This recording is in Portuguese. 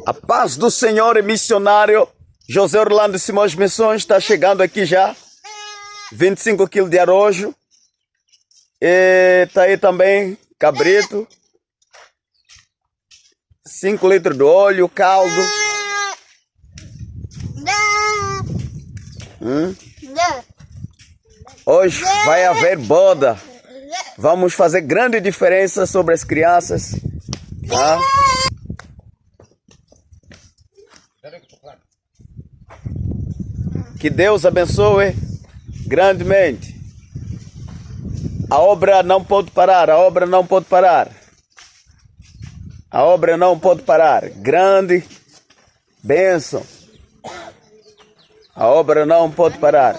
A paz do Senhor e missionário José Orlando Simões Missões está chegando aqui já. 25 kg de arrojo. E tá aí também cabrito. 5 litros de óleo, caldo. Hoje vai haver boda. Vamos fazer grande diferença sobre as crianças. Tá? Que Deus abençoe grandemente. A obra não pode parar, a obra não pode parar. A obra não pode parar. Grande bênção. A obra não pode parar.